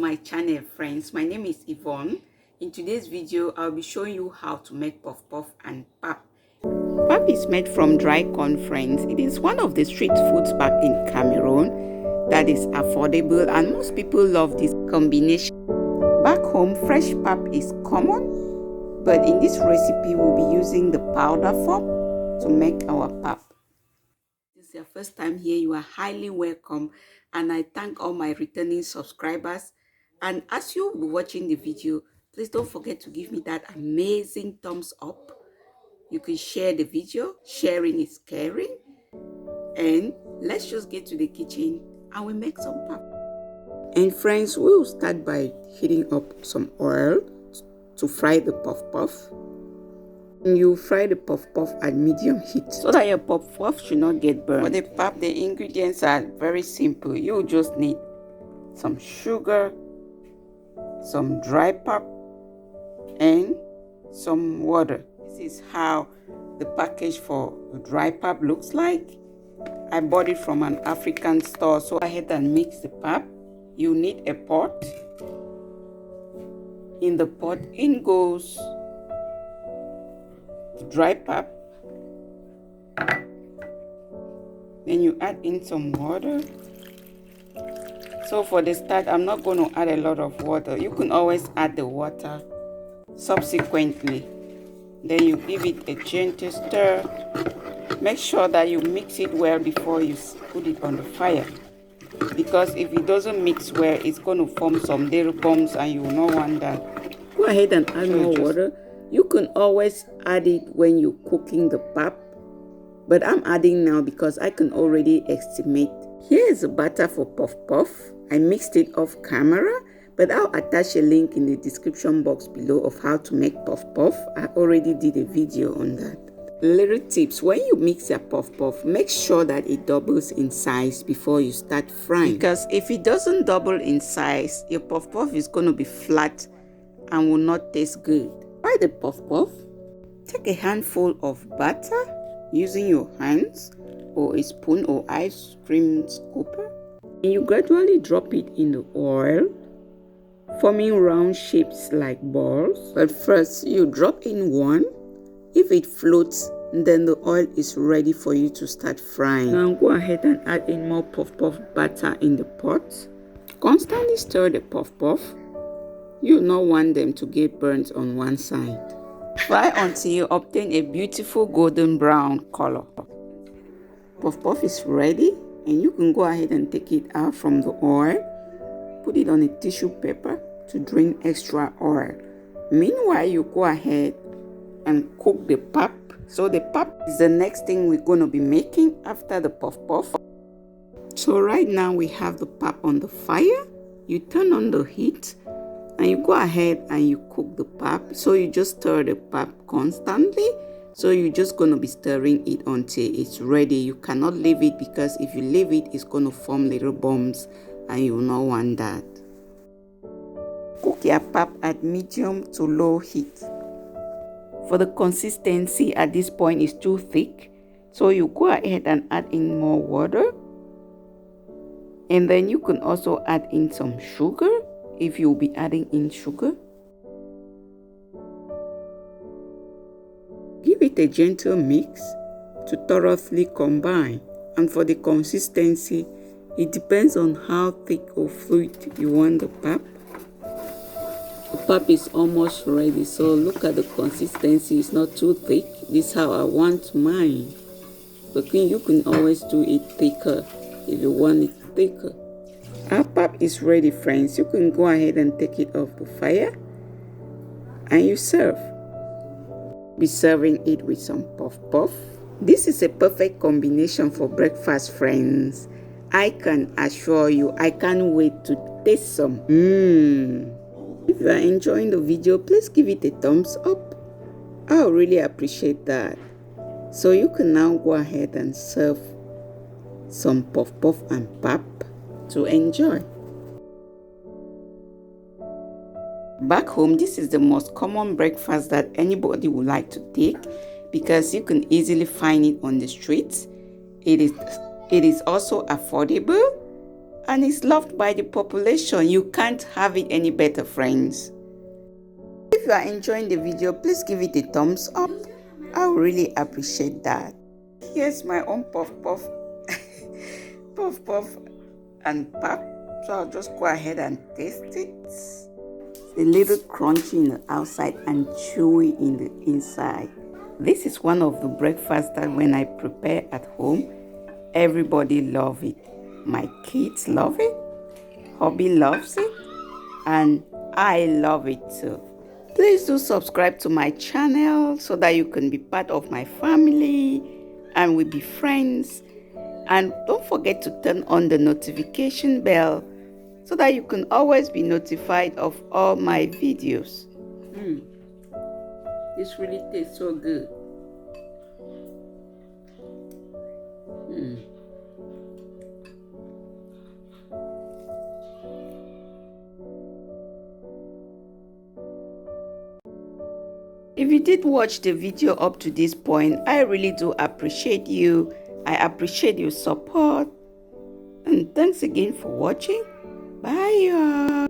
my channel, friends. My name is Avon. In today's video, I'll be showing you how to make puff puff and pap. Pap is made from dry corn, friends. It is one of the street foods back in Cameroon that is affordable, and most people love this combination. Back home, fresh pap is common, but in this recipe, we'll be using the powder form to make our pap. If this is your first time here, you are highly welcome, and I thank all my returning subscribers. And as you'll be watching the video, please don't forget to give me that amazing thumbs up. You can share the video. Sharing is caring. And let's just get to the kitchen and we make some pap. And friends, we'll start by heating up some oil to fry the puff puff. And you fry the puff puff at medium heat so that your puff puff should not get burned. For the pap, the ingredients are very simple. You just need some sugar, some dry pap, and some water. This is how the package for the dry pap looks like. I bought it from an African store, so I had to mix the pap. You need a pot. In the pot, in goes the dry pap. Then you add in some water. So for the start, I'm not going to add a lot of water. You can always add the water subsequently. Then you give it a gentle stir. Make sure that you mix it well before you put it on the fire. Because if it doesn't mix well, it's going to form some little bumps and you will not want that. Go ahead and add more water. You can always add it when you're cooking the pap. But I'm adding now because I can already estimate. Here is the batter for puff puff. I mixed it off camera, but I'll attach a link in the description box below of how to make puff puff. I already did a video on that. Little tips: when you mix your puff puff, make sure that it doubles in size before you start frying. Because if it doesn't double in size, your puff puff is going to be flat and will not taste good. Fry the puff puff. Take a handful of butter using your hands or a spoon or ice cream scooper. And you gradually drop it in the oil, forming round shapes like balls. But first, you drop in one. If it floats, then the oil is ready for you to start frying. Now go ahead and add in more puff puff batter in the pot. Constantly stir the puff puff. You don't want them to get burnt on one side. Fry until you obtain a beautiful golden brown color. Puff puff is ready, and you can go ahead and take it out from the oil. Put it on a tissue paper to drain extra oil. Meanwhile, you go ahead and cook the pap. So the pap is the next thing we're going to be making after the puff puff. So right now we have the pap on the fire. You turn on the heat and you go ahead and you cook the pap. So you just stir the pap constantly. So you're just going to be stirring it until it's ready. You cannot leave it, because if you leave it, it's going to form little bumps and you will not want that. Cook your pap at medium to low heat. For the consistency at this point is too thick, so you go ahead and add in more water. And then you can also add in some sugar if you'll be adding in sugar. Give it a gentle mix to thoroughly combine. And for the consistency, it depends on how thick or fluid you want the pap. The pap is almost ready, so look at the consistency. It's not too thick. This is how I want mine. But you can always do it thicker if you want it thicker. Our pap is ready, friends. You can go ahead and take it off the fire and you serve. Be serving it with some puff puff. This is a perfect combination for breakfast, friends. I can assure you, I can't wait to taste some. If you are enjoying the video, please give it a thumbs up. I'll really appreciate that. So you can now go ahead and serve some puff puff and pap to enjoy. Back home, this is the most common breakfast that anybody would like to take, because you can easily find it on the streets. It is also affordable, and is loved by the population. You can't have it any better, friends. If you are enjoying the video, please give it a thumbs up. I would really appreciate that. Here's my own puff puff puff puff and pap. So I'll just go ahead and taste it. A little crunchy in the outside and chewy in the inside. This is one of the breakfasts that when I prepare at home, everybody loves it. My kids love it, hubby loves it, and I love it too. Please do subscribe to my channel so that you can be part of my family and we'll be friends. And don't forget to turn on the notification bell so that you can always be notified of all my videos. This really tastes so good. If you did watch the video up to this point, I really do appreciate you. I appreciate your support. And thanks again for watching. Bye, y'all.